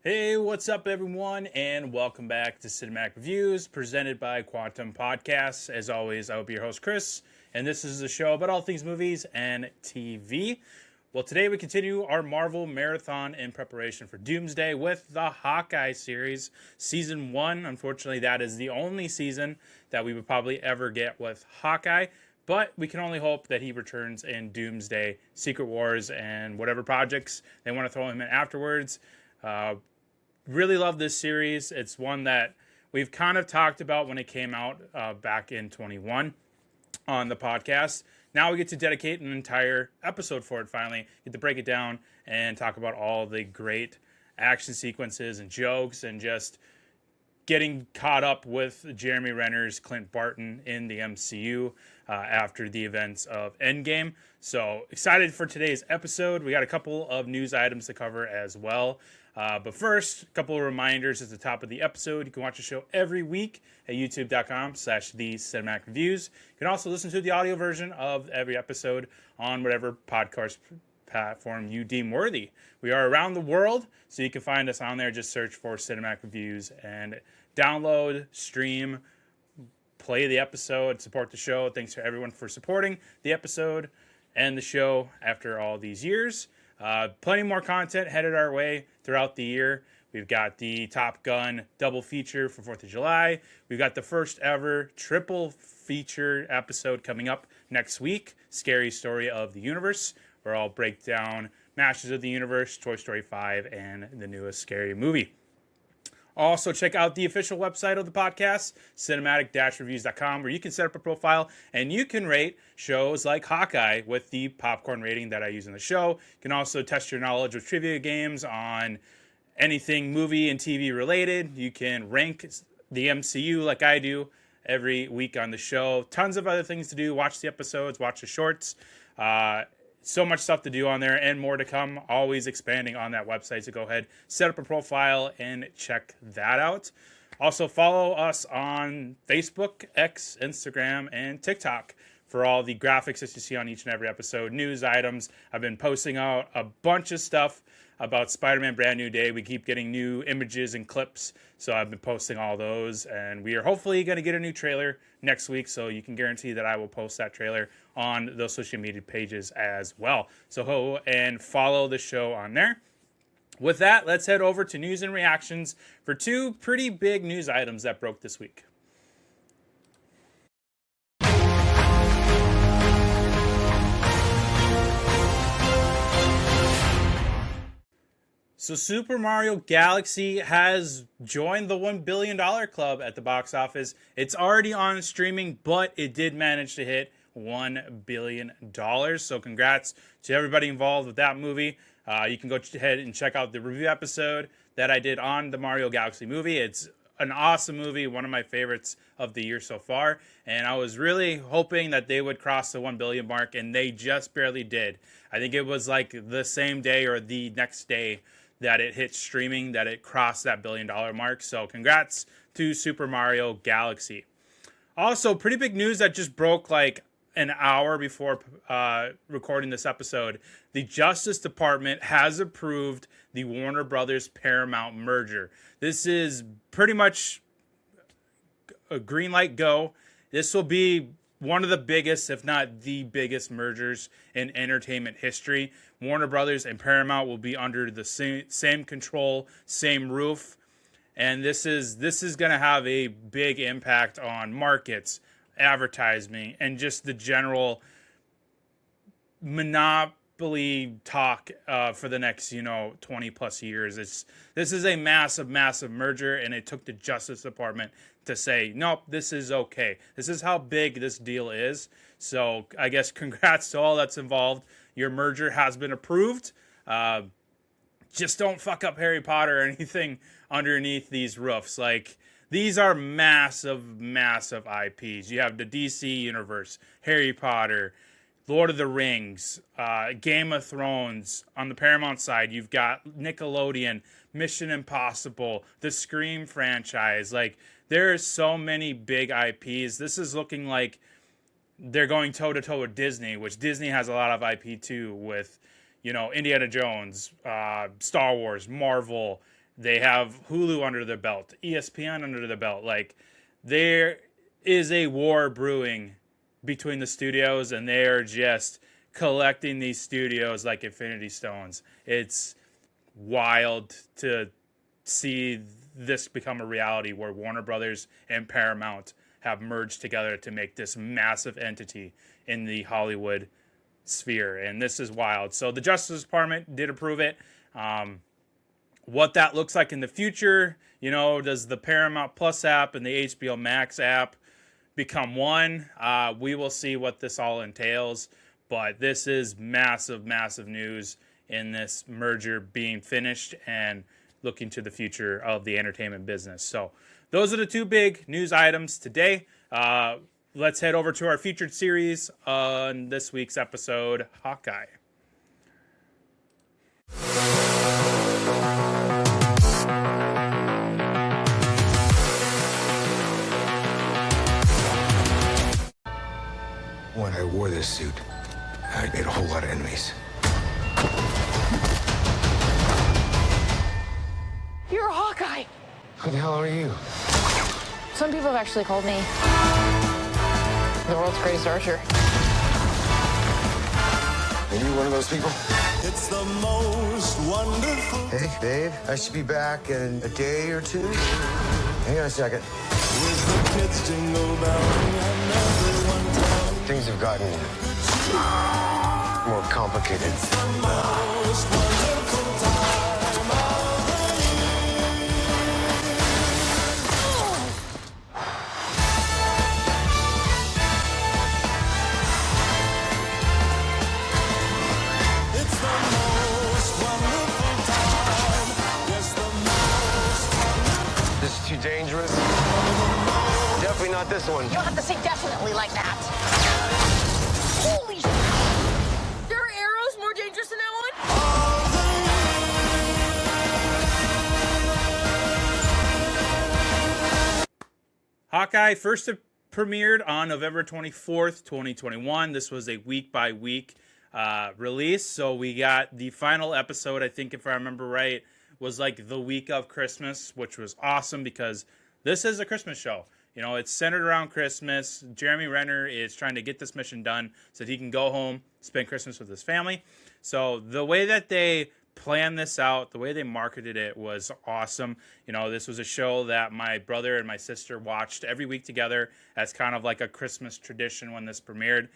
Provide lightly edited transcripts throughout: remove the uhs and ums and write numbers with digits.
Hey, what's up, everyone, and welcome back to Cinematic Reviews, presented by Quantum Podcasts. As always, I will be your host, Chris, and this is a show about all things movies and TV. Well, today we continue our Marvel marathon in preparation for Doomsday with the Hawkeye series, Season 1. Unfortunately, that is the only season that we would probably ever get with Hawkeye, but we can only hope that he returns in Doomsday, Secret Wars, and whatever projects they want to throw him in afterwards. Really love this series. It's one that we've kind of talked about when it came out back in 21 on the podcast. Now we get to dedicate an entire episode for it finally. Get to break it down and talk about all the great action sequences and jokes and just getting caught up with Jeremy Renner's Clint Barton in the MCU after the events of Endgame. So excited for today's episode. We got a couple of news items to cover as well. But first, a couple of reminders at the top of the episode. You can watch the show every week at youtube.com/thecinematicreviews. You can also listen to the audio version of every episode on whatever podcast platform you deem worthy. We are around the world, so you can find us on there. Just search for Cinematic Reviews and download, stream, play the episode, support the show. Thanks to everyone for supporting the episode and the show after all these years. Plenty more content headed our way throughout the year. We've got the Top Gun double feature for 4th of July. We've got the first ever triple feature episode coming up next week, Scary Story of the Universe, where I'll break down Masters of the Universe, Toy Story 5, and the newest Scary Movie. Also, check out the official website of the podcast, cinematic-reviews.com, where you can set up a profile and you can rate shows like Hawkeye with the popcorn rating that I use in the show. You can also test your knowledge with trivia games on anything movie and TV related. You can rank the MCU like I do every week on the show. Tons of other things to do. Watch the episodes, watch the shorts. So much stuff to do on there and more to come, always expanding on that website. So go ahead, set up a profile and check that out. Also follow us on Facebook, X, Instagram, and TikTok for all the graphics that you see on each and every episode, news items. I've been posting out a bunch of stuff about Spider-Man Brand New Day. We keep getting new images and clips, so I've been posting all those, and we are hopefully going to get a new trailer next week, so you can guarantee that I will post that trailer on those social media pages as well. So go and follow the show on there. With that, let's head over to news and reactions for two pretty big news items that broke this week. So Super Mario Galaxy has joined the $1 billion club at the box office. It's already on streaming, but it did manage to hit $1 billion. So congrats to everybody involved with that movie. You can go ahead and check out the review episode that I did on the Mario Galaxy movie. It's an awesome movie, one of my favorites of the year so far. And I was really hoping that they would cross the 1 billion mark, and they just barely did. I think it was like the same day or the next day that it hit streaming, that it crossed that $1 billion mark. So congrats to Super Mario Galaxy. Also, pretty big news that just broke like an hour before recording this episode. The Justice Department has approved the Warner Brothers Paramount merger. This is pretty much a green light go. This will be one of the biggest, if not the biggest, mergers in entertainment history. Warner Brothers and Paramount will be under the same control, same roof, and this is going to have a big impact on markets, advertising, and just the general monopoly talk for the next 20 plus years. This is a massive merger, and it took the Justice Department to say, nope, this is okay. This is how big this deal is. So I guess congrats to all that's involved. Your merger has been approved. Just don't fuck up Harry Potter or anything underneath these roofs. Like, these are massive IPs. You have the DC Universe, Harry Potter, Lord of the Rings, Game of Thrones. On the Paramount side, you've got Nickelodeon, Mission Impossible, the Scream franchise. Like, there are so many big IPs. This is looking like they're going toe-to-toe with Disney, which Disney has a lot of IP too with, Indiana Jones, Star Wars, Marvel, They have Hulu under their belt, ESPN under their belt. Like, there is a war brewing between the studios, and they're just collecting these studios like Infinity Stones. It's wild to see this become a reality where Warner Brothers and Paramount have merged together to make this massive entity in the Hollywood sphere. And this is wild. So the Justice Department did approve it. What that looks like in the future, does the Paramount Plus app and the HBO Max app become one? We will see what this all entails. But this is massive, massive news in this merger being finished and looking to the future of the entertainment business. So those are the two big news items today. Let's head over to our featured series on this week's episode, Hawkeye. When I wore this suit, I made a whole lot of enemies. You're a Hawkeye. Who the hell are you? Some people have actually called me the world's greatest archer. Are you one of those people? It's the most wonderful. Hey, babe, I should be back in a day or two. Hang on a second. With the kids jingle belling and everyone telling. Things have gotten more complicated. It's the most wonderful time of the year. It's the most wonderful time. Yes, the most wonderful. This is too dangerous. Definitely not this one. You don't have to say definitely like that. Holy shit! There are arrows more dangerous than that one? Hawkeye first premiered on November 24th, 2021. This was a week-by-week release. So we got the final episode, I think if I remember right, was like the week of Christmas, which was awesome because this is a Christmas show. It's centered around Christmas. Jeremy Renner is trying to get this mission done so that he can go home, spend Christmas with his family. So the way that they planned this out, the way they marketed it was awesome. This was a show that my brother and my sister watched every week together as kind of like a Christmas tradition when this premiered.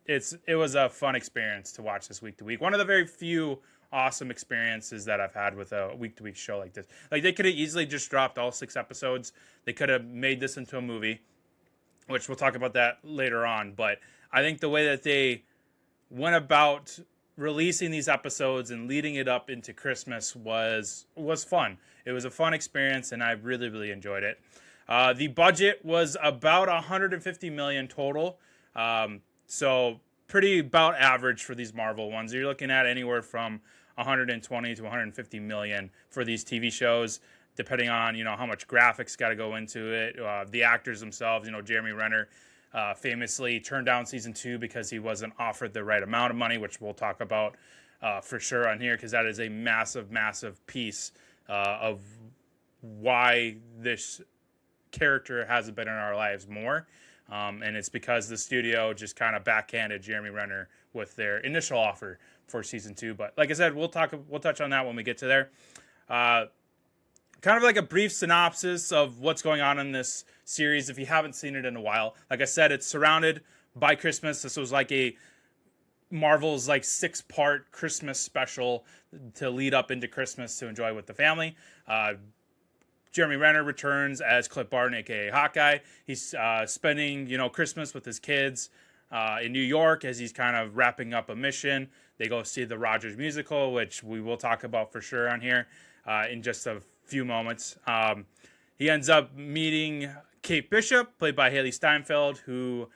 It was a fun experience to watch this week to week. One of the very few awesome experiences that I've had with a week-to-week show like this. Like, they could have easily just dropped all 6 episodes. They could have made this into a movie, which we'll talk about that later on. But I think the way that they went about releasing these episodes and leading it up into Christmas was fun. It was a fun experience, and I really, really enjoyed it. The budget was about $150 million total. So pretty about average for these Marvel ones. You're looking at anywhere from 120 to 150 million for these TV shows, depending on how much graphics got to go into it. The actors themselves, Jeremy Renner famously turned down season 2 because he wasn't offered the right amount of money, which we'll talk about for sure on here, because that is a massive, massive piece of why this character hasn't been in our lives more. And it's because the studio just kind of backhanded Jeremy Renner with their initial offer for season 2. But like I said, we'll touch on that when we get to there. Kind of like a brief synopsis of what's going on in this series if you haven't seen it in a while. Like I said, it's surrounded by Christmas. This was like a Marvel's 6-part Christmas special to lead up into Christmas to enjoy with the family. Jeremy Renner returns as Clint Barton, a.k.a. Hawkeye. He's spending, Christmas with his kids in New York as he's kind of wrapping up a mission. They go see the Rogers musical, which we will talk about for sure on here in just a few moments. He ends up meeting Kate Bishop, played by Haley Steinfeld, who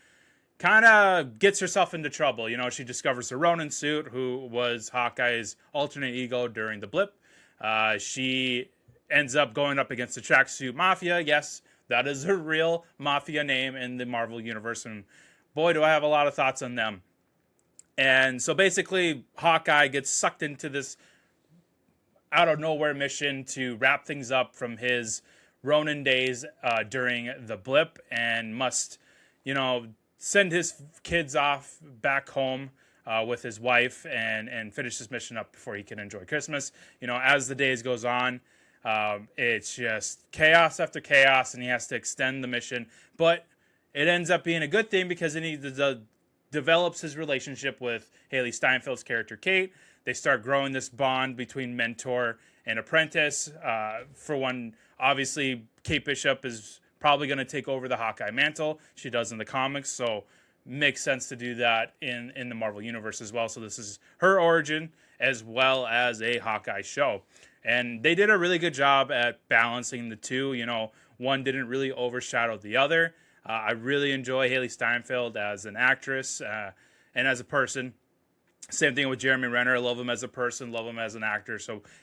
kind of gets herself into trouble. She discovers the Ronin suit, who was Hawkeye's alternate ego during the blip. She ends up going up against the tracksuit mafia. Yes, that is a real mafia name in the Marvel universe, and boy, do I have a lot of thoughts on them. And so basically, Hawkeye gets sucked into this out of nowhere mission to wrap things up from his Ronin days during the blip, and must, send his kids off back home with his wife and finish his mission up before he can enjoy Christmas. As the days goes on, it's just chaos after chaos, and he has to extend the mission. But it ends up being a good thing because then he develops his relationship with Haley Steinfeld's character Kate. They start growing this bond between mentor and apprentice. For one, obviously, Kate Bishop is probably going to take over the Hawkeye mantle. She does in the comics, so makes sense to do that in the Marvel Universe as well. So this is her origin as well as a Hawkeye show. And they did a really good job at balancing the two. One didn't really overshadow the other. I really enjoy Haley Steinfeld as an actress and as a person. Same thing with Jeremy Renner. I love him as a person, love him as an actor.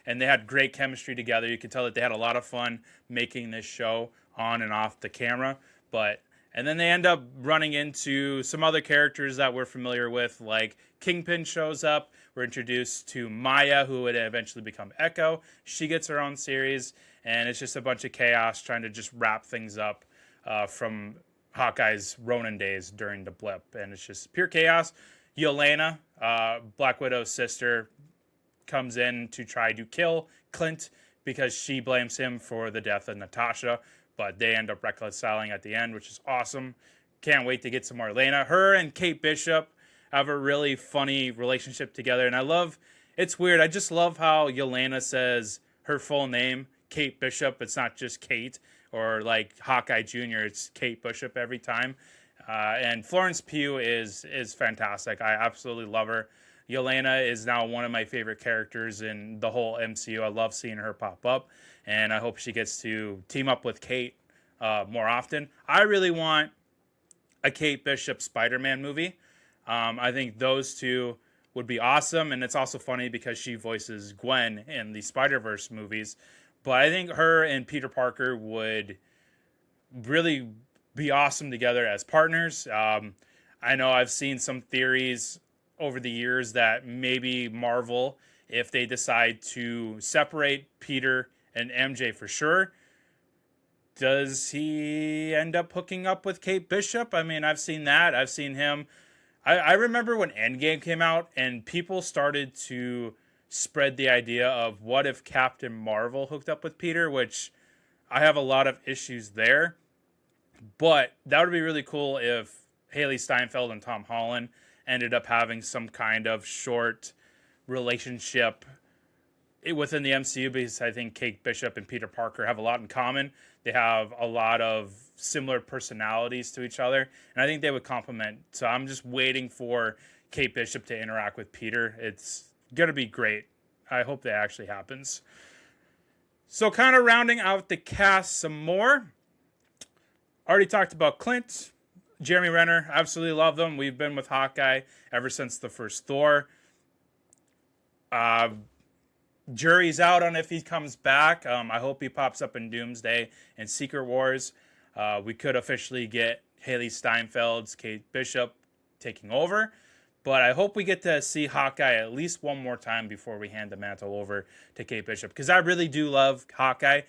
And they had great chemistry together. You could tell that they had a lot of fun making this show on and off the camera. And then they end up running into some other characters that we're familiar with, like Kingpin shows up. We're introduced to Maya, who would eventually become Echo. She gets her own series, and it's just a bunch of chaos trying to just wrap things up from Hawkeye's Ronin days during the blip. And it's just pure chaos. Yelena, Black Widow's sister, comes in to try to kill Clint because she blames him for the death of Natasha. But they end up reconciling at the end, which is awesome. Can't wait to get some more Yelena. Her and Kate Bishop have a really funny relationship together. And it's weird. I just love how Yelena says her full name, Kate Bishop. It's not just Kate, or like Hawkeye Jr. It's Kate Bishop every time. And Florence Pugh is fantastic. I absolutely love her. Yelena is now one of my favorite characters in the whole MCU. I love seeing her pop up, and I hope she gets to team up with Kate more often. I really want a Kate Bishop Spider-Man movie. I think those two would be awesome, and it's also funny because she voices Gwen in the Spider-Verse movies. But I think her and Peter Parker would really be awesome together as partners. I know I've seen some theories over the years that maybe Marvel, if they decide to separate Peter and MJ for sure, does he end up hooking up with Kate Bishop? I mean, I've seen that. I've seen him. I remember when Endgame came out and people started to spread the idea of what if Captain Marvel hooked up with Peter, which I have a lot of issues there. But that would be really cool if Haley Steinfeld and Tom Holland ended up having some kind of short relationship within the MCU, because I think Kate Bishop and Peter Parker have a lot in common. They have a lot of similar personalities to each other, and I think they would complement. So I'm just waiting for Kate Bishop to interact with Peter. It's going to be great. I hope that actually happens. So kind of rounding out the cast some more. Already talked about Clint. Jeremy Renner, absolutely love them. We've been with Hawkeye ever since the first Thor. Jury's out on if he comes back. I hope he pops up in Doomsday and Secret Wars. We could officially get Haley Steinfeld's Kate Bishop taking over. But I hope we get to see Hawkeye at least one more time before we hand the mantle over to Kate Bishop, because I really do love Hawkeye.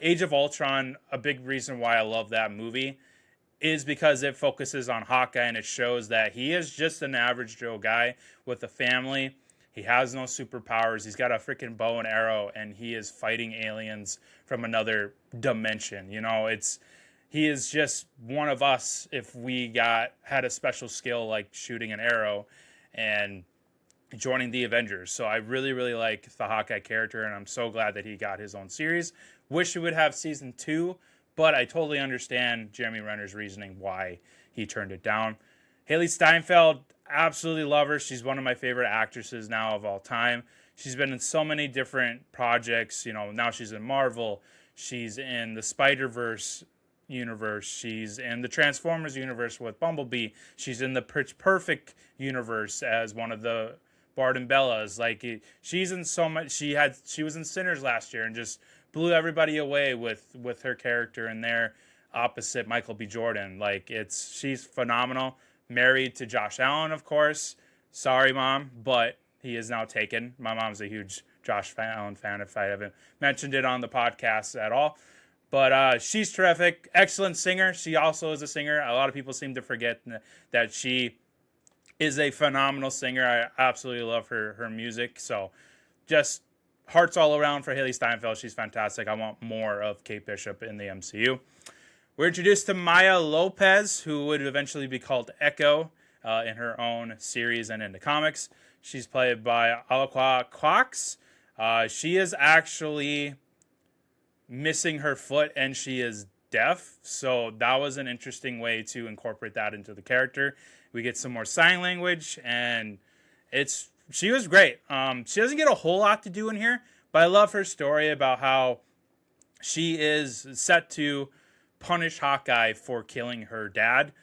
Age of Ultron, a big reason why I love that movie is because it focuses on Hawkeye, and it shows that he is just an average Joe guy with a family. He has no superpowers. He's got a freaking bow and arrow, and he is fighting aliens from another dimension. He is just one of us if we had a special skill like shooting an arrow and joining the Avengers. So I really, really like the Hawkeye character, and I'm so glad that he got his own series. Wish we would have season 2, but I totally understand Jeremy Renner's reasoning why he turned it down. Haley Steinfeld, absolutely love her. She's one of my favorite actresses now of all time. She's been in so many different projects. Now she's in Marvel. She's in the Spider-Verse universe. She's in the Transformers universe with Bumblebee. She's in the Pitch Perfect universe as one of the Bard and Bellas. She's in so much. She was in Sinners last year and just blew everybody away with her character in there opposite Michael B. Jordan. She's phenomenal. Married to Josh Allen, of course. Sorry, Mom, but He is now taken. My mom's a huge Josh Allen fan, if I haven't mentioned it on the podcast at all. But she's terrific. Excellent singer. She also is a singer. A lot of people seem to forget that she is a phenomenal singer. I absolutely love her music. So just hearts all around for Haley Steinfeld. She's fantastic. I want more of Kate Bishop in the MCU. We're introduced to Maya Lopez, who would eventually be called Echo in her own series and in the comics. She's played by Alaqua Cox. She is actually missing her foot and she is deaf. So that was an interesting way to incorporate that into the character. We get some more sign language and she was great. She doesn't get a whole lot to do in here, but I love her story about how she is set to punish Hawkeye for killing her dad,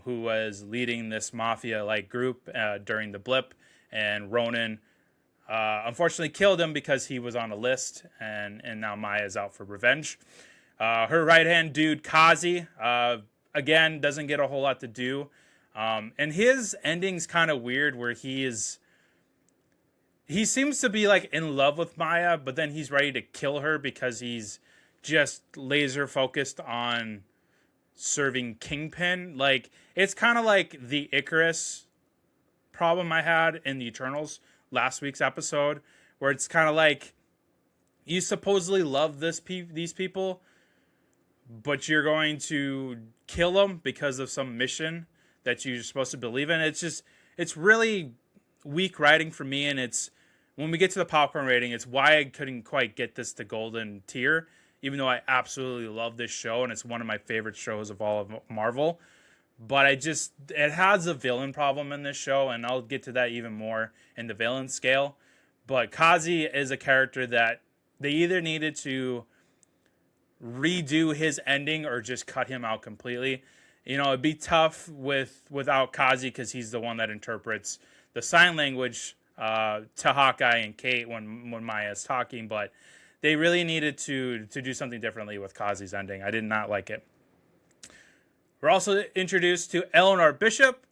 who was leading this mafia-like group during the blip, and Ronan unfortunately killed him because he was on a list, and now Maya's out for revenge. Her right-hand dude, Kazi, again, doesn't get a whole lot to do. And his ending's kind of weird, where he seems to be like in love with Maya, but then he's ready to kill her because he's just laser focused on serving Kingpin. Like, it's kind of like the Icarus problem I had in the Eternals last week's episode, where it's kind of like you supposedly love these people, but you're going to kill them because of some mission that you're supposed to believe in. It's really weak writing for me, and it's when we get to the popcorn rating, it's why I couldn't quite get this to golden tier, even though I absolutely love this show and it's one of my favorite shows of all of Marvel. But it has a villain problem in this show, and I'll get to that even more in the villain scale. But Kazi is a character that they either needed to redo his ending or just cut him out completely. You know, it'd be tough without Kazi because he's the one that interprets the sign language to Hawkeye and Kate when Maya's talking. But they really needed to do something differently with Kazi's ending. I did not like it. We're also introduced to Eleanor Bishop,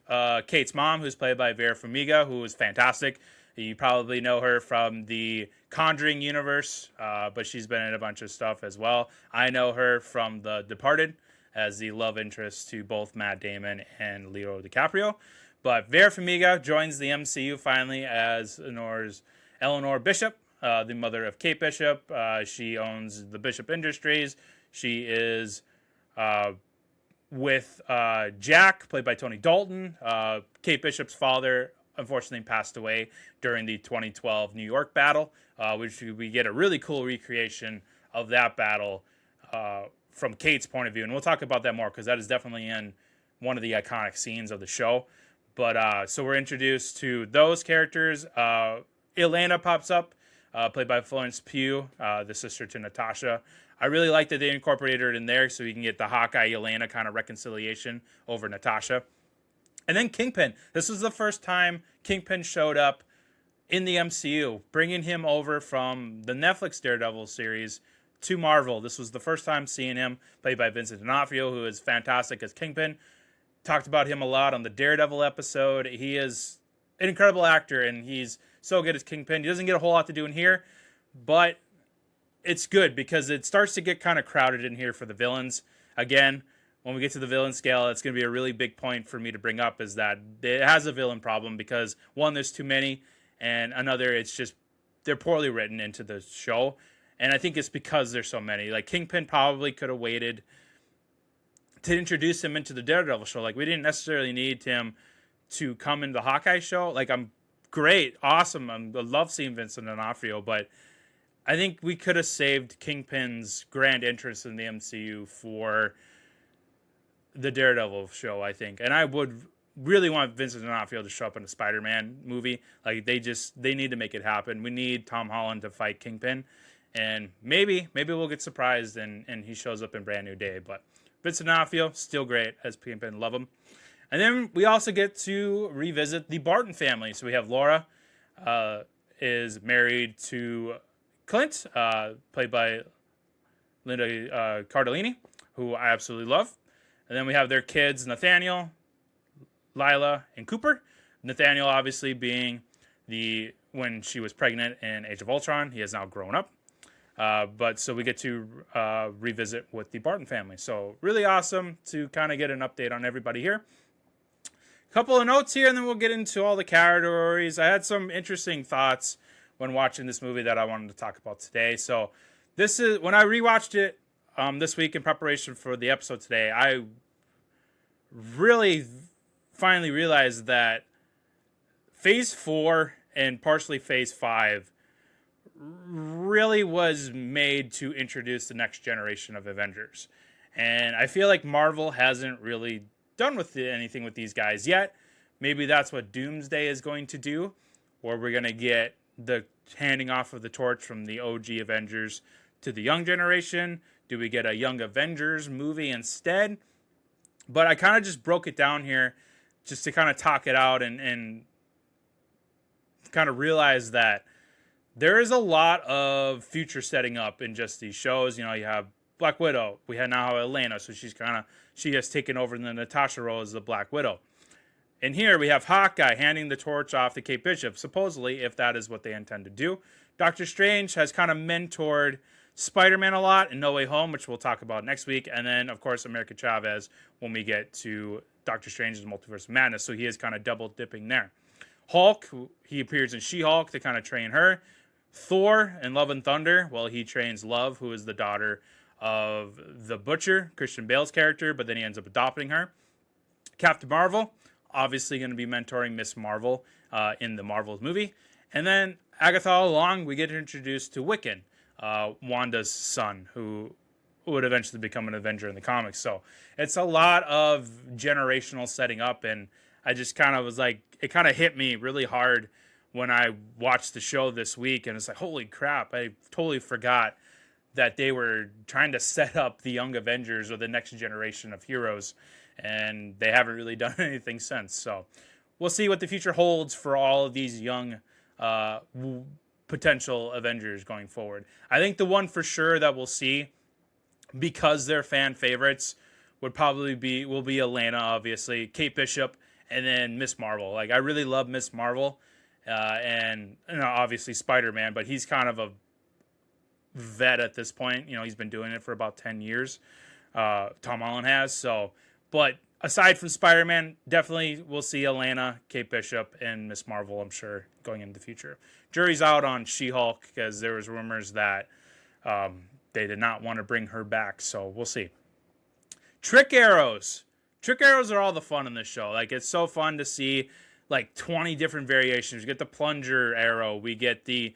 Kate's mom, who's played by Vera Farmiga, who is fantastic. You probably know her from the Conjuring universe, but she's been in a bunch of stuff as well. I know her from The Departed as the love interest to both Matt Damon and Leo DiCaprio. But Vera Farmiga joins the MCU finally as Eleanor Bishop, the mother of Kate Bishop. She owns the Bishop Industries. She is with Jack, played by Tony Dalton. Kate Bishop's father unfortunately passed away during the 2012 New York battle, which we get a really cool recreation of that battle from Kate's point of view. And we'll talk about that more because that is definitely in one of the iconic scenes of the show. But so we're introduced to those characters. Elena pops up, played by Florence Pugh, the sister to Natasha. I really like that they incorporated her in there so you can get the Hawkeye-Elena kind of reconciliation over Natasha. And then Kingpin. This was the first time Kingpin showed up in the MCU, bringing him over from the Netflix Daredevil series to Marvel. This was the first time seeing him, played by Vincent D'Onofrio, who is fantastic as Kingpin. Talked about him a lot on the Daredevil episode. He is an incredible actor, and he's so good as Kingpin. He doesn't get a whole lot to do in here, but it's good because it starts to get kind of crowded in here for the villains. Again, when we get to the villain scale, it's going to be a really big point for me to bring up is that it has a villain problem because, one, there's too many, and another, it's just they're poorly written into the show. And I think it's because there's so many. Like, Kingpin probably could have waited to introduce him into the Daredevil show. Like, we didn't necessarily need him to come into the Hawkeye show. Like, I'm great, awesome. I love seeing Vincent D'Onofrio, but I think we could have saved Kingpin's grand entrance in the MCU for the Daredevil show, I think. And I would really want Vincent D'Onofrio to show up in a Spider-Man movie. Like, they need to make it happen. We need Tom Holland to fight Kingpin. And maybe we'll get surprised and he shows up in Brand New Day. But Vincent D'Onofrio, still great as Kingpin. Love him. And then we also get to revisit the Barton family. So we have Laura is married to Clint, played by Linda Cardellini, who I absolutely love. And then we have their kids, Nathaniel, Lila, and Cooper. Nathaniel obviously being when she was pregnant in Age of Ultron. He has now grown up. But so we get to revisit with the Barton family. So really awesome to kind of get an update on everybody here. Couple of notes here, and then we'll get into all the categories. I had some interesting thoughts when watching this movie that I wanted to talk about today. So this is when I rewatched it this week in preparation for the episode today. I really finally realized that Phase 4 and partially Phase 5 really was made to introduce the next generation of Avengers. And I feel like Marvel hasn't really done with anything with these guys yet. Maybe that's what Doomsday is going to do, or we're going to get the handing off of the torch from the OG Avengers to the young generation. Do we get a Young Avengers movie instead? But I kind of just broke it down here just to kind of talk it out and kind of realize that there is a lot of future setting up in just these shows. You know, you have Black Widow. We have now Elena, so she has taken over the Natasha role as the Black Widow. And here we have Hawkeye handing the torch off to Kate Bishop, supposedly, if that is what they intend to do. Doctor Strange has kind of mentored Spider-Man a lot in No Way Home, which we'll talk about next week. And then, of course, America Chavez when we get to Doctor Strange's Multiverse of Madness. So he is kind of double dipping there. Hulk, he appears in She-Hulk to kind of train her. Thor in Love and Thunder, well, he trains Love, who is the daughter of the Butcher, Christian Bale's character, but then he ends up adopting her. Captain Marvel, obviously going to be mentoring Miss Marvel in the Marvel movie. And then Agatha all along, we get introduced to Wiccan, Wanda's son, who would eventually become an Avenger in the comics. So it's a lot of generational setting up, and I just kind of was like, it kind of hit me really hard when I watched the show this week, and it's like, holy crap, I totally forgot that they were trying to set up the Young Avengers or the next generation of heroes, and they haven't really done anything since. So we'll see what the future holds for all of these young potential Avengers going forward. I think the one for sure that we'll see, because they're fan favorites, will be Elena, obviously, Kate Bishop, and then Miss Marvel. Like, I really love Miss Marvel. And obviously Spider-Man, but he's kind of a vet at this point. You know, he's been doing it for about 10 years. Tom Holland has. So, but aside from Spider-Man, definitely we'll see Elena, Kate Bishop, and Miss Marvel, I'm sure, going into the future. Jury's out on She-Hulk because there was rumors that they did not want to bring her back. So we'll see. Trick arrows. Trick arrows are all the fun in this show. Like, it's so fun to see like 20 different variations. We get the plunger arrow, we get the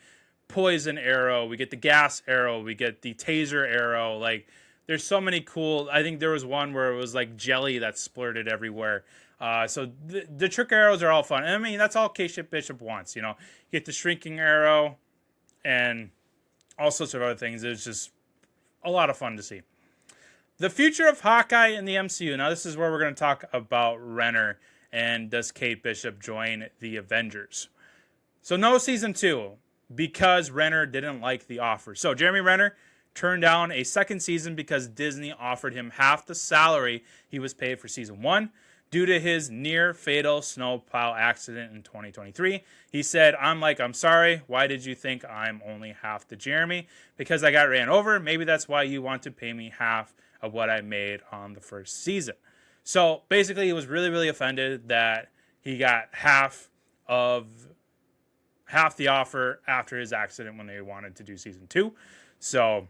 poison arrow, we get the gas arrow, we get the taser arrow. Like, there's so many cool. I think there was one where it was like jelly that splurted everywhere. So the trick arrows are all fun. And I mean, that's all Kate Bishop wants. You know, you get the shrinking arrow and all sorts of other things. It's just a lot of fun to see. The future of Hawkeye in the MCU. Now, this is where we're going to talk about Renner. And does Kate Bishop join the Avengers? So no season 2 because Renner didn't like the offer. So Jeremy Renner turned down a second season because Disney offered him half the salary he was paid for season 1 due to his near fatal snowplow accident in 2023. He said, I'm sorry. Why did you think I'm only half the Jeremy? Because I got ran over. Maybe that's why you want to pay me half of what I made on the first season. So basically, he was really, really offended that he got half the offer after his accident when they wanted to do season 2. So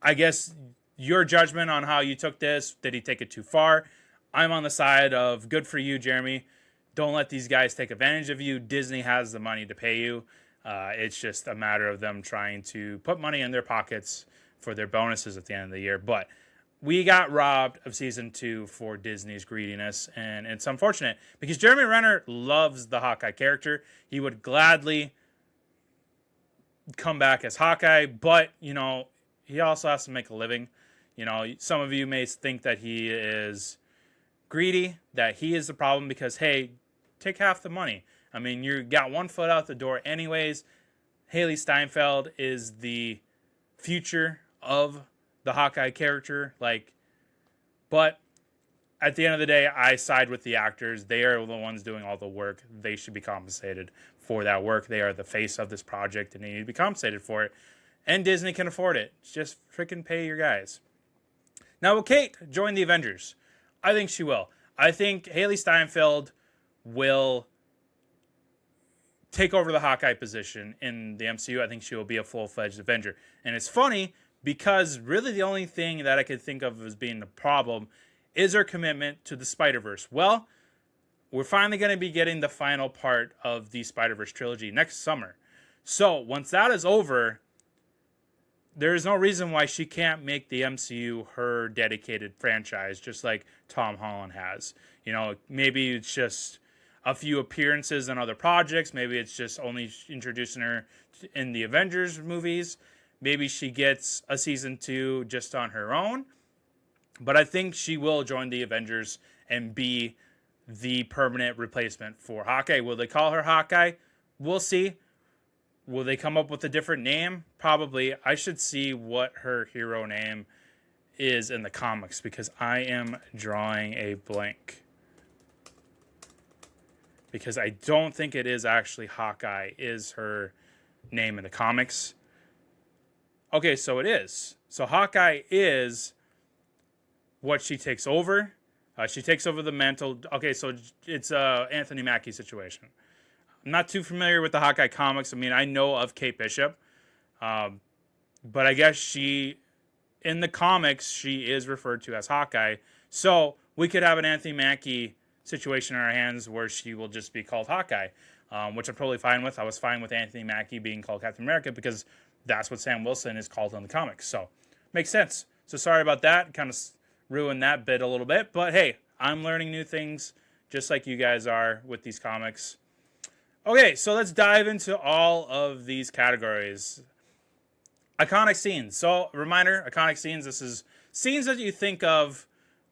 I guess your judgment on how you took this, did he take it too far? I'm on the side of good for you, Jeremy. Don't let these guys take advantage of you. Disney has the money to pay you. It's just a matter of them trying to put money in their pockets for their bonuses at the end of the year. But we got robbed of season 2 for Disney's greediness, and it's unfortunate because Jeremy Renner loves the Hawkeye character. He would gladly come back as Hawkeye, but, you know, he also has to make a living. You know, some of you may think that he is greedy, that he is the problem because, hey, take half the money. I mean, you got one foot out the door anyways. Haley Steinfeld is the future of the Hawkeye character, but at the end of the day, I side with the actors. They are the ones doing all the work. They should be compensated for that work. They are the face of this project, and they need to be compensated for it. And Disney can afford it. Just freaking pay your guys. Now, will Kate join the Avengers? I think she will. I think Haley Steinfeld will take over the Hawkeye position in the MCU. I think she will be a full-fledged Avenger. And it's funny because really the only thing that I could think of as being the problem is her commitment to the Spider-Verse. Well, we're finally going to be getting the final part of the Spider-Verse trilogy next summer. So once that is over, there is no reason why she can't make the MCU her dedicated franchise, just like Tom Holland has. You know, maybe it's just a few appearances in other projects. Maybe it's just only introducing her in the Avengers movies. Maybe she gets a season 2 just on her own. But I think she will join the Avengers and be the permanent replacement for Hawkeye. Will they call her Hawkeye? We'll see. Will they come up with a different name? Probably. I should see what her hero name is in the comics because I am drawing a blank. Because I don't think it is actually Hawkeye is her name in the comics. Okay, so it is. So Hawkeye is what she takes over. She takes over the mantle. Okay, so it's Anthony Mackie situation. I'm not too familiar with the Hawkeye comics. I mean, I know of Kate Bishop. But I guess she, in the comics, she is referred to as Hawkeye. So we could have an Anthony Mackie situation in our hands where she will just be called Hawkeye, which I'm totally fine with. I was fine with Anthony Mackie being called Captain America because that's what Sam Wilson is called in the comics. So makes sense. So sorry about that. Kind of ruined that bit a little bit. But hey, I'm learning new things just like you guys are with these comics. Okay, so let's dive into all of these categories. Iconic scenes. So, reminder, iconic scenes. This is scenes that you think of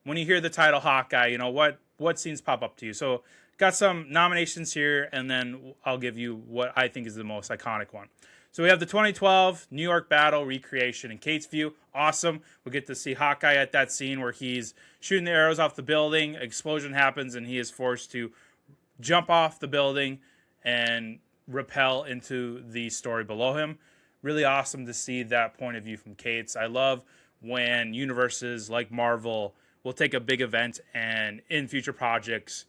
when you hear the title Hawkeye. You know, what scenes pop up to you? So, got some nominations here, and then I'll give you what I think is the most iconic one. So, we have the 2012 New York battle recreation in Kate's view. Awesome. We get to see Hawkeye at that scene where he's shooting the arrows off the building. Explosion happens, and he is forced to jump off the building and rappel into the story below him. Really awesome to see that point of view from Kate's. I love when universes like Marvel will take a big event and in future projects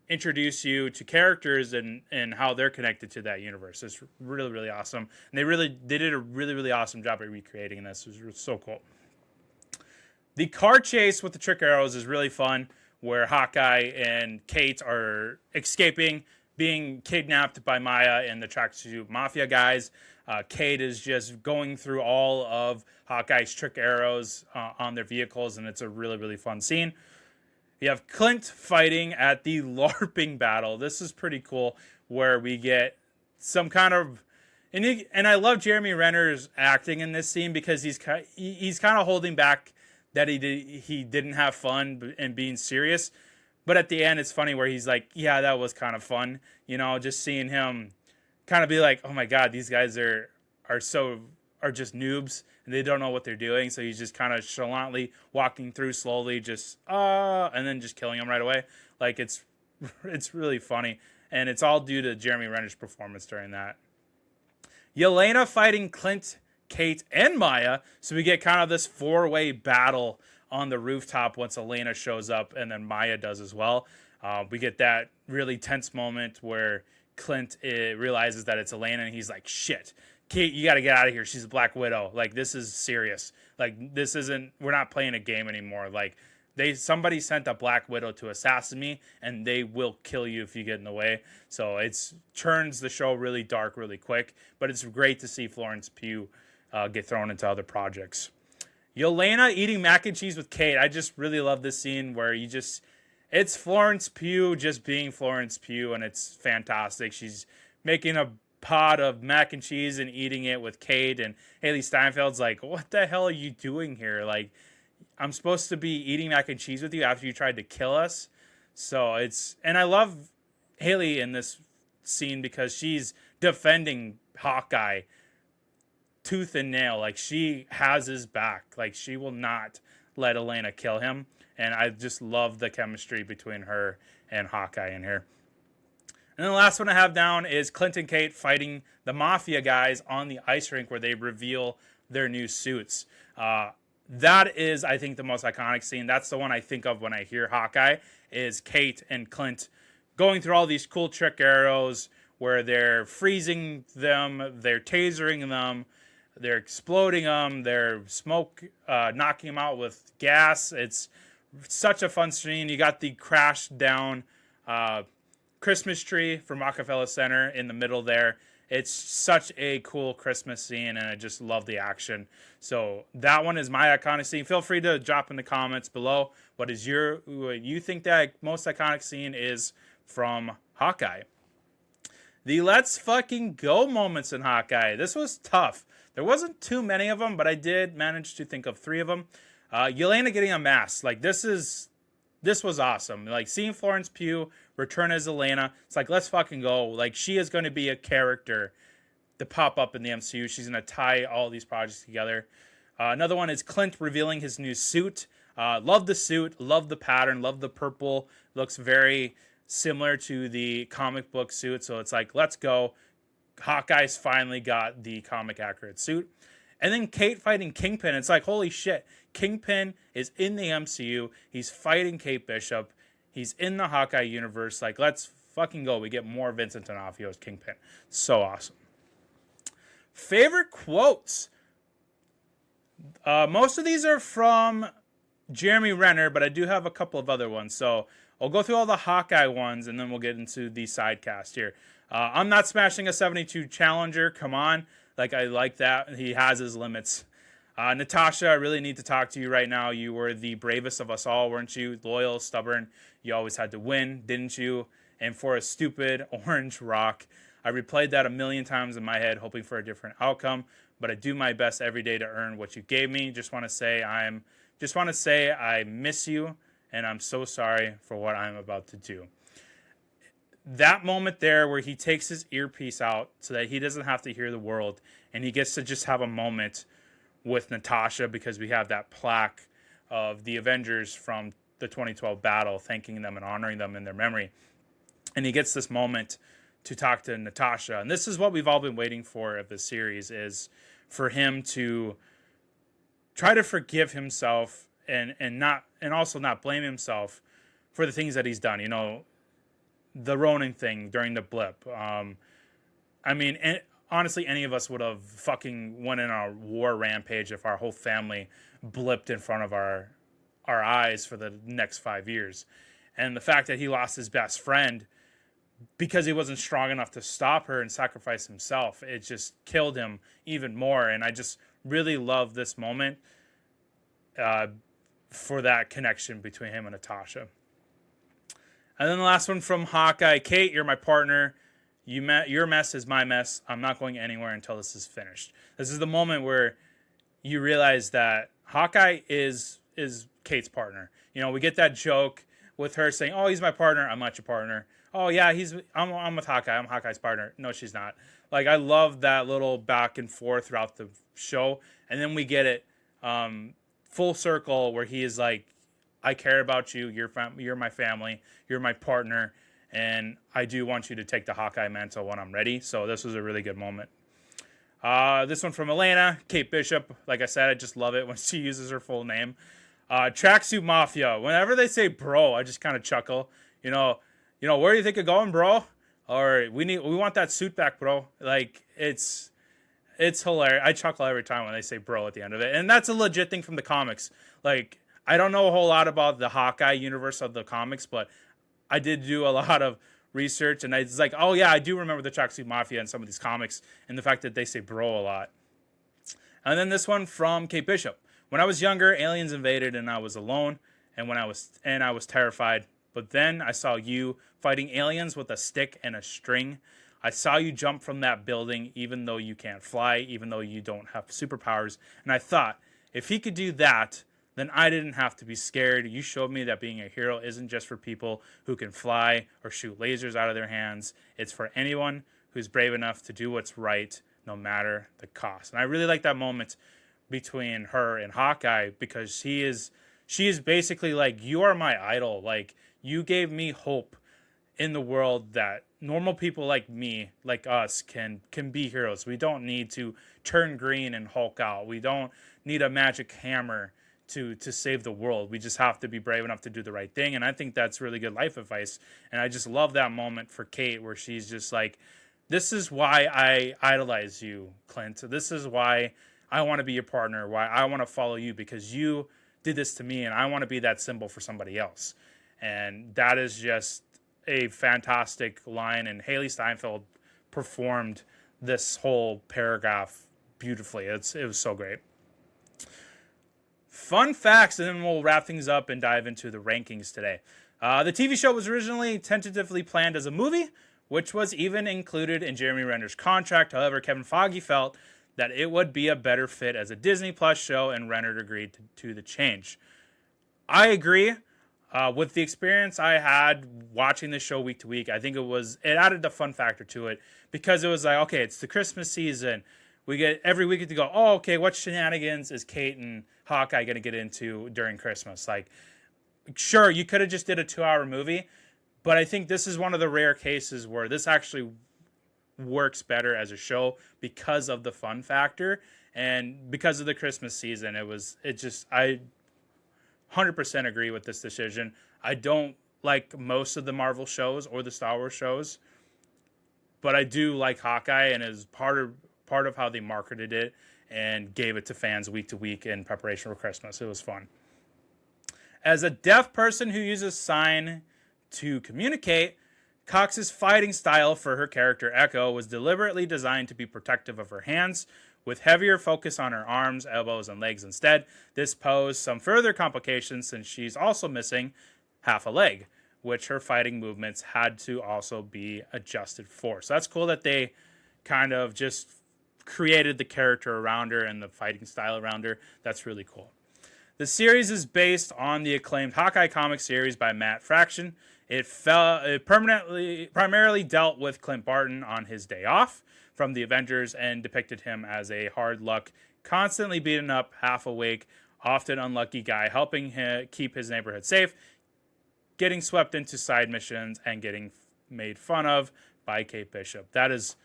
introduce you to characters and how they're connected to that universe. It's really, really awesome. And they did a really, really awesome job at recreating this. It was so cool. The car chase with the trick arrows is really fun, where Hawkeye and Kate are escaping, being kidnapped by Maya and the tracksuit mafia guys. Kate is just going through all of Hawkeye's trick arrows on their vehicles, and it's a really, really fun scene. You have Clint fighting at the LARPing battle. This is pretty cool, where we get some kind of... And I love Jeremy Renner's acting in this scene because he's kind of holding back that he didn't have fun and being serious. But at the end, it's funny where he's like, yeah, that was kind of fun. You know, just seeing him kind of be like, oh my God, these guys are just noobs and they don't know what they're doing. So he's just kind of nonchalantly walking through slowly, just, and then just killing them right away. Like, it's really funny. And it's all due to Jeremy Renner's performance during that. Yelena fighting Clint, Kate, and Maya. So we get kind of this 4-way battle on the rooftop once Elena shows up, and then Maya does as well. We get that really tense moment where Clint realizes that it's Elena, and he's like, shit, Kate, you got to get out of here. She's a Black Widow. Like, this is serious. Like, we're not playing a game anymore. Like, somebody sent a Black Widow to assassinate me, and they will kill you if you get in the way. So it turns the show really dark really quick, but it's great to see Florence Pugh get thrown into other projects. Yelena eating mac and cheese with Kate. I just really love this scene where it's Florence Pugh just being Florence Pugh, and it's fantastic. She's making a pot of mac and cheese and eating it with Kate, and Haley Steinfeld's like, what the hell are you doing here? Like, I'm supposed to be eating mac and cheese with you after you tried to kill us? And I love Haley in this scene because she's defending Hawkeye tooth and nail. Like, she has his back. Like, she will not let Elena kill him. And I just love the chemistry between her and Hawkeye in here. And then the last one I have down is Clint and Kate fighting the Mafia guys on the ice rink where they reveal their new suits. That is, I think, the most iconic scene. That's the one I think of when I hear Hawkeye, is Kate and Clint going through all these cool trick arrows where they're freezing them, they're tasering them, they're exploding them, they're knocking them out with gas. It's such a fun scene. You got the crashed down Christmas tree from Rockefeller Center in the middle there. It's such a cool Christmas scene, and I just love the action. So that one is my iconic scene. Feel free to drop in the comments below what you think that most iconic scene is from Hawkeye. The let's fucking go moments in Hawkeye. This was tough. There wasn't too many of them, but I did manage to think of 3 of them. Yelena getting a mask. Like, this was awesome. Like, seeing Florence Pugh return as Yelena, it's like, let's fucking go. Like, she is going to be a character to pop up in the MCU. She's going to tie all these projects together. Another one is Clint revealing his new suit. Love the suit, love the pattern, love the purple. Looks very similar to the comic book suit. So it's like, let's go. Hawkeye's finally got the comic accurate suit. And then Kate fighting Kingpin. It's like, holy shit. Kingpin is in the MCU. He's fighting Kate Bishop. He's in the Hawkeye universe. Like, let's fucking go. We get more Vincent D'Onofrio as Kingpin. So awesome. Favorite quotes. Most of these are from Jeremy Renner, but I do have a couple of other ones. So I'll go through all the Hawkeye ones, and then we'll get into the side cast here. I'm not smashing a 72 Challenger. Come on. Like, I like that. He has his limits. Natasha, I really need to talk to you right now. You were the bravest of us all, weren't you? Loyal, stubborn. You always had to win, didn't you? And for a stupid orange rock. I replayed that a million times in my head, hoping for a different outcome. But I do my best every day to earn what you gave me. Just want to say I miss you, and I'm so sorry for what I'm about to do. That moment there where he takes his earpiece out so that he doesn't have to hear the world, and he gets to just have a moment with Natasha, because we have that plaque of the Avengers from the 2012 battle, thanking them and honoring them in their memory. And he gets this moment to talk to Natasha. And this is what we've all been waiting for of this series, is for him to try to forgive himself and also not blame himself for the things that he's done. You know, the Ronin thing during the blip. Honestly, any of us would have fucking went in a war rampage if our whole family blipped in front of our eyes for the next 5 years. And the fact that he lost his best friend because he wasn't strong enough to stop her and sacrifice himself, it just killed him even more. And I just really love this moment for that connection between him and Natasha. And then the last one from Hawkeye. Kate, you're my partner. Your mess is my mess. I'm not going anywhere until this is finished. This is the moment where you realize that Hawkeye is Kate's partner. You know, we get that joke with her saying, "Oh, he's my partner. I'm not your partner." "Oh yeah, I'm with Hawkeye. I'm Hawkeye's partner." No, she's not. Like, I love that little back and forth throughout the show, and then we get it full circle where he is like, "I care about you. You're my family. You're my partner. And I do want you to take the Hawkeye mantle when I'm ready." So this was a really good moment. This one from Elena, Kate Bishop. Like I said, I just love it when she uses her full name. Tracksuit Mafia. Whenever they say bro, I just kind of chuckle. You know, where do you think you're going, bro? Or we want that suit back, bro. Like, it's hilarious. I chuckle every time when they say bro at the end of it. And that's a legit thing from the comics. Like, I don't know a whole lot about the Hawkeye universe of the comics, but I did do a lot of research, and it's like, oh yeah, I do remember the Tracksuit Mafia in some of these comics, and the fact that they say bro a lot. And then this one from Kate Bishop. When I was younger, aliens invaded, and I was alone, and I was terrified. But then I saw you fighting aliens with a stick and a string. I saw you jump from that building, even though you can't fly, even though you don't have superpowers. And I thought, if he could do that, then I didn't have to be scared. You showed me that being a hero isn't just for people who can fly or shoot lasers out of their hands. It's for anyone who's brave enough to do what's right, no matter the cost. And I really like that moment between her and Hawkeye, because she is she is basically like, you are my idol. Like, you gave me hope in the world that normal people like me, like us, can be heroes. We don't need to turn green and Hulk out. We don't need a magic hammer to save the world. We just have to be brave enough to do the right thing. And I think that's really good life advice. And I just love that moment for Kate where she's just like, this is why I idolize you, Clint. This is why I want to be your partner, why I want to follow you, because you did this to me and I want to be that symbol for somebody else. And that is just a fantastic line, and Haley Steinfeld performed this whole paragraph beautifully. It was so great. Fun facts, and then we'll wrap things up and dive into the rankings today. The TV show was originally tentatively planned as a movie, which was even included in Jeremy Renner's contract. However, Kevin Feige felt that it would be a better fit as a Disney Plus show, and Renner agreed to the change. I agree. With the experience I had watching this show week to week, I think it added the fun factor to it, because it was like, okay, it's the Christmas season. We get every week to go, oh, okay, what shenanigans is Kate and Hawkeye going to get into during Christmas? Like, sure, you could have just did a 2-hour movie, but I think this is one of the rare cases where this actually works better as a show because of the fun factor and because of the Christmas season. I 100% agree with this decision. I don't like most of the Marvel shows or the Star Wars shows, but I do like Hawkeye, and is part of how they marketed it and gave it to fans week to week in preparation for Christmas. It was fun. As a deaf person who uses sign to communicate, Cox's fighting style for her character Echo was deliberately designed to be protective of her hands, with heavier focus on her arms, elbows, and legs instead. This posed some further complications since she's also missing half a leg, which her fighting movements had to also be adjusted for. So that's cool that they kind of just created the character around her and the fighting style around her. That's really cool. The series is based on the acclaimed Hawkeye comic series by Matt Fraction. It primarily dealt with Clint Barton on his day off from the Avengers and depicted him as a hard luck, constantly beaten up, half awake, often unlucky guy, helping keep his neighborhood safe, getting swept into side missions, and getting made fun of by Kate Bishop. That's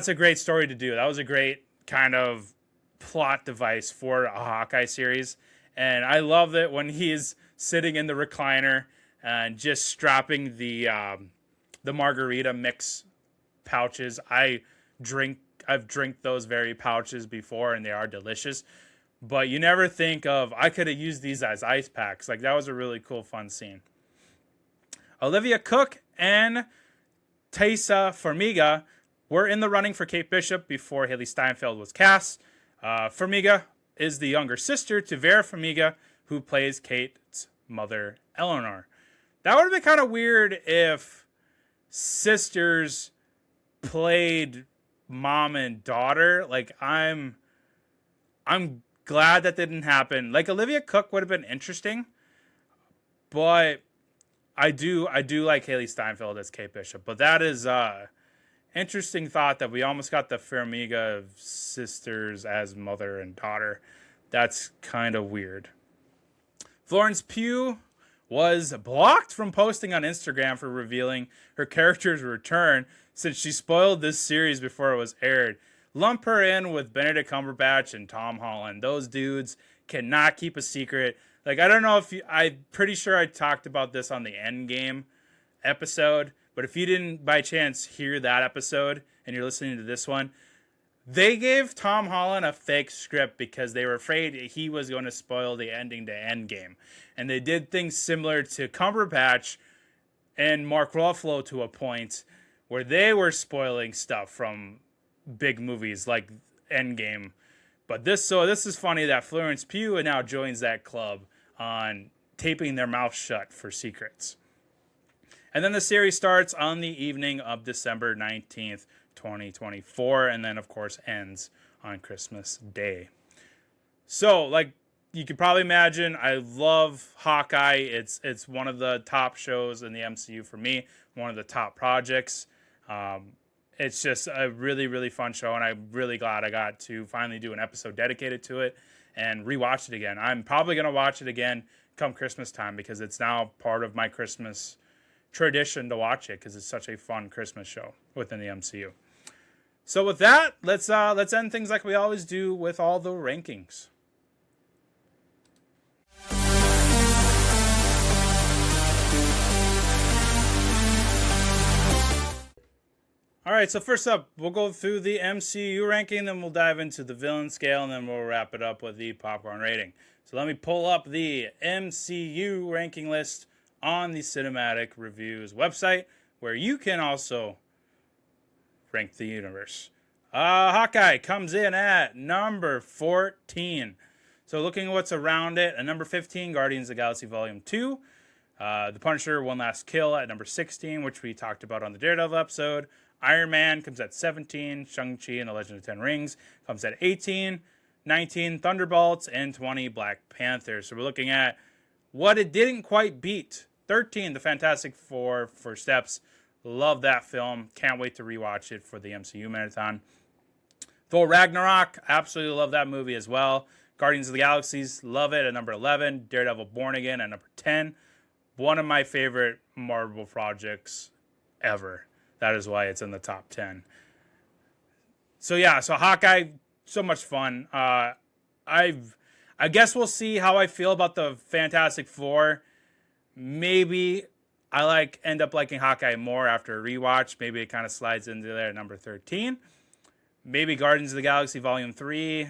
a great story to do. That was a great kind of plot device for a Hawkeye series. And I love that when he's sitting in the recliner and just strapping the margarita mix pouches. I've drank those very pouches before, and they are delicious. But you never think of, I could have used these as ice packs. Like, that was a really cool, fun scene. Olivia Cooke and Taissa Farmiga were in the running for Kate Bishop before Haley Steinfeld was cast. Farmiga is the younger sister to Vera Farmiga, who plays Kate's mother, Eleanor. That would have been kind of weird if sisters played mom and daughter. Like, I'm glad that didn't happen. Like, Olivia Cooke would have been interesting, but I do like Haley Steinfeld as Kate Bishop. But that is interesting thought that we almost got the Farmiga sisters as mother and daughter. That's kind of weird. Florence Pugh was blocked from posting on Instagram for revealing her character's return since she spoiled this series before it was aired. Lump her in with Benedict Cumberbatch and Tom Holland. Those dudes cannot keep a secret. Like, I don't know if I'm pretty sure I talked about this on the Endgame episode, but if you didn't by chance hear that episode and you're listening to this one, they gave Tom Holland a fake script because they were afraid he was going to spoil the ending to Endgame. And they did things similar to Cumberbatch and Mark Ruffalo to a point where they were spoiling stuff from big movies like Endgame. But this is funny that Florence Pugh now joins that club on taping their mouth shut for secrets. And then the series starts on the evening of December 19th, 2024, and then, of course, ends on Christmas Day. So, like you can probably imagine, I love Hawkeye. It's one of the top shows in the MCU for me, one of the top projects. It's just a really, really fun show, and I'm really glad I got to finally do an episode dedicated to it. and rewatch it again. I'm probably going to watch it again come Christmas time because it's now part of my Christmas tradition to watch it because it's such a fun Christmas show within the MCU. So with that, let's end things like we always do with all the rankings. All right, so first up, we'll go through the MCU ranking, then we'll dive into the villain scale, and then we'll wrap it up with the popcorn rating. So let me pull up the MCU ranking list on the Cinematic Reviews website, where you can also rank the universe. Hawkeye comes in at number 14. So looking at what's around it, at number 15, Guardians of the Galaxy Volume 2. The Punisher, One Last Kill at number 16, which we talked about on the Daredevil episode. Iron Man comes at 17. Shang-Chi and the Legend of the Ten Rings comes at 18. 19, Thunderbolts, and 20, Black Panther. So we're looking at what it didn't quite beat. 13, The Fantastic Four, First Steps. Love that film. Can't wait to rewatch it for the MCU marathon. Thor Ragnarok, absolutely love that movie as well. Guardians of the Galaxies, love it at number 11. Daredevil Born Again at number 10. One of my favorite Marvel projects ever. That is why it's in the top 10. So yeah, so Hawkeye, so much fun. I guess we'll see how I feel about the Fantastic Four. Maybe I end up liking Hawkeye more after a rewatch. Maybe it kind of slides into there at number 13. Maybe Guardians of the Galaxy Volume 3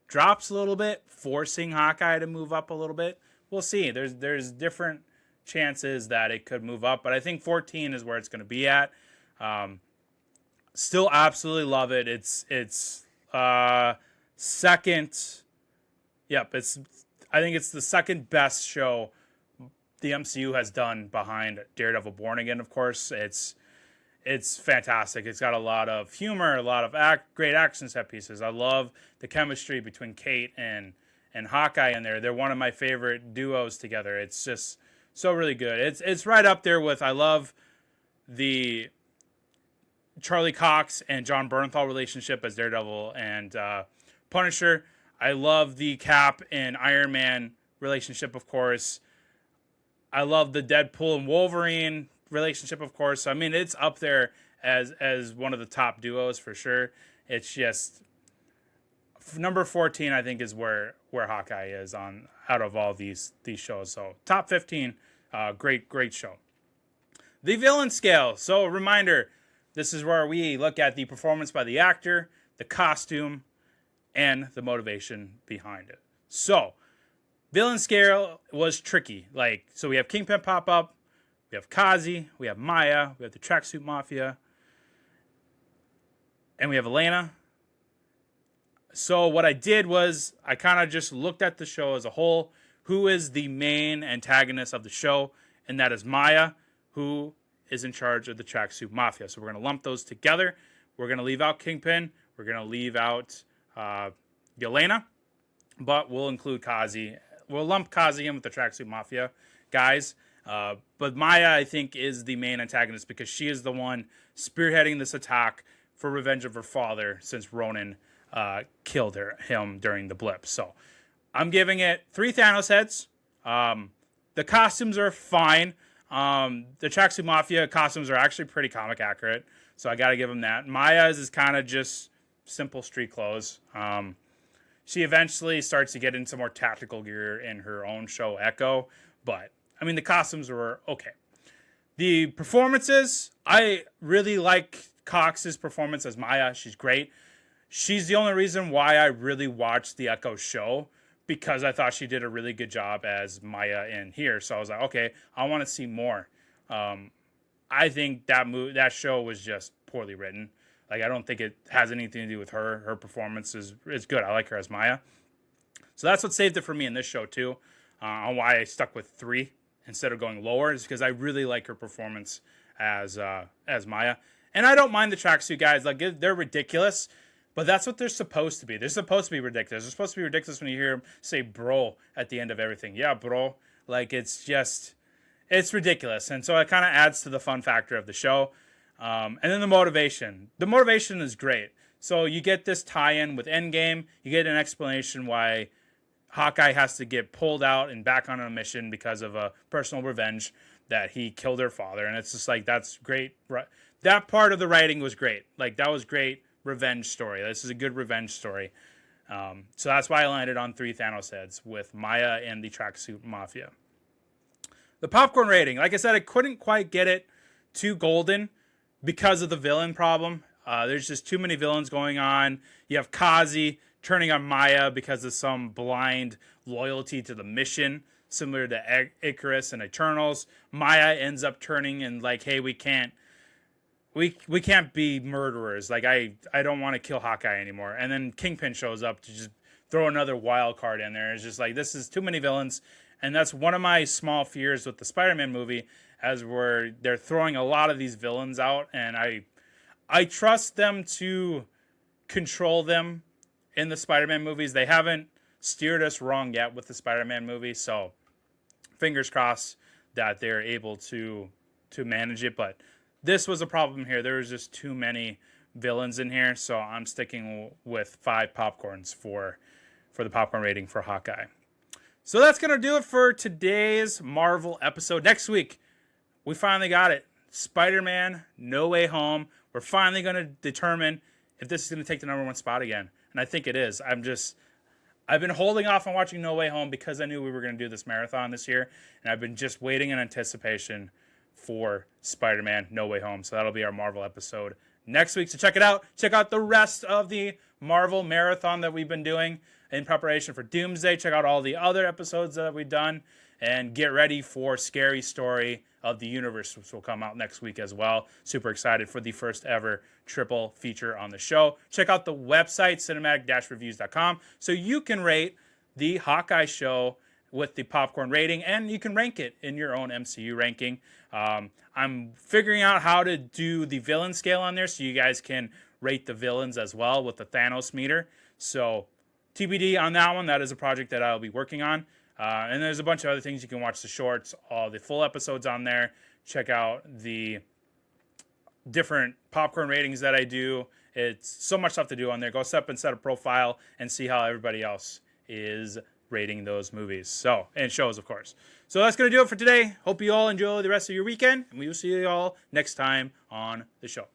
drops a little bit, forcing Hawkeye to move up a little bit. We'll see. There's different chances that it could move up, but I think 14 is where it's going to be at. Still absolutely love it. It's second. Yep, I think it's the second best show the MCU has done behind Daredevil Born Again, of course. It's fantastic. It's got a lot of humor, a lot of great action set pieces. I love the chemistry between Kate and Hawkeye in there. They're one of my favorite duos together. It's just so really good. It's right up there with, I love the Charlie Cox and John Bernthal relationship as Daredevil and Punisher. I love the Cap and Iron Man relationship, of course. I love the Deadpool and Wolverine relationship, of course. I mean, it's up there as one of the top duos for sure. It's just number 14, I think, is where Hawkeye is out of all these shows. So top 15, great show. The villain scale. So a reminder, this is where we look at the performance by the actor, the costume, and the motivation behind it. So villain scale was tricky. So we have Kingpin pop up, we have Kazi, we have Maya, we have the Tracksuit Mafia, and we have Elena. So what I did was I kind of just looked at the show as a whole. Who is the main antagonist of the show? And that is Maya, who is in charge of the Tracksuit Mafia. So we're going to lump those together. We're going to leave out Kingpin. We're going to leave out Yelena. But we'll include Kazi. We'll lump Kazi in with the Tracksuit Mafia guys. But Maya, I think, is the main antagonist because she is the one spearheading this attack for revenge of her father since Ronan killed him during the blip. So I'm giving it 3 Thanos heads. The costumes are fine. The Tracksuit Mafia costumes are actually pretty comic accurate. So I got to give them that. Maya's is kind of just simple street clothes. She eventually starts to get into more tactical gear in her own show, Echo. But, I mean, the costumes were okay. The performances, I really like Cox's performance as Maya. She's great. She's the only reason why I really watched the Echo show, because I thought she did a really good job as Maya in here. So I was like, okay, I want to see more. I think that show was just poorly written. I don't think it has anything to do with her. Her performance is good. I like her as Maya. So that's what saved it for me in this show too. On why I stuck with 3 instead of going lower is because I really like her performance as Maya. And I don't mind the tracksuit guys. They're ridiculous. But that's what they're supposed to be. They're supposed to be ridiculous. They're supposed to be ridiculous when you hear them say bro at the end of everything. Yeah, bro. It's ridiculous. And so it kind of adds to the fun factor of the show. And then the motivation. The motivation is great. So you get this tie-in with Endgame. You get an explanation why Hawkeye has to get pulled out and back on a mission because of a personal revenge that he killed her father. And it's just like, that's great. That part of the writing was great. Like, that was great revenge story. This is a good revenge story. So that's why I landed on 3 Thanos heads with Maya and the Tracksuit Mafia. The popcorn rating, like I said, I couldn't quite get it too golden because of the villain problem. There's just too many villains going on. You have Kazi turning on Maya because of some blind loyalty to the mission, similar to Icarus and Eternals. Maya ends up turning and like, hey, we can't be murderers. Like, I don't want to kill Hawkeye anymore. And then Kingpin shows up to just throw another wild card in there. It's just like, this is too many villains. And that's one of my small fears with the Spider-Man movie, as they're throwing a lot of these villains out. And I trust them to control them in the Spider-Man movies. They haven't steered us wrong yet with the Spider-Man movie. So fingers crossed that they're able to manage it. But this was a problem here. There was just too many villains in here, so I'm sticking with 5 popcorns for the popcorn rating for Hawkeye. So that's going to do it for today's Marvel episode. Next week, we finally got it. Spider-Man No Way Home. We're finally going to determine if this is going to take the #1 spot again. And I think it is. I've been holding off on watching No Way Home because I knew we were going to do this marathon this year. And I've been just waiting in anticipation for Spider-Man No Way Home. So that'll be our Marvel episode next week. So check it out. Check out the rest of the Marvel marathon that we've been doing in preparation for Doomsday. Check out all the other episodes that we've done. And get ready for Scary Story of the Universe, which will come out next week as well. Super excited for the first ever triple feature on the show. Check out the website, cinematic-reviews.com, so you can rate the Hawkeye show with the popcorn rating, and you can rank it in your own MCU ranking. I'm figuring out how to do the villain scale on there so you guys can rate the villains as well with the Thanos meter. So TBD on that one. That is a project that I'll be working on. And there's a bunch of other things. You can watch the shorts, all the full episodes on there. Check out the different popcorn ratings that I do. It's so much stuff to do on there. Go step and set a profile and see how everybody else is rating those movies. And shows, of course. So that's going to do it for today. Hope you all enjoy the rest of your weekend, and we will see you all next time on the show.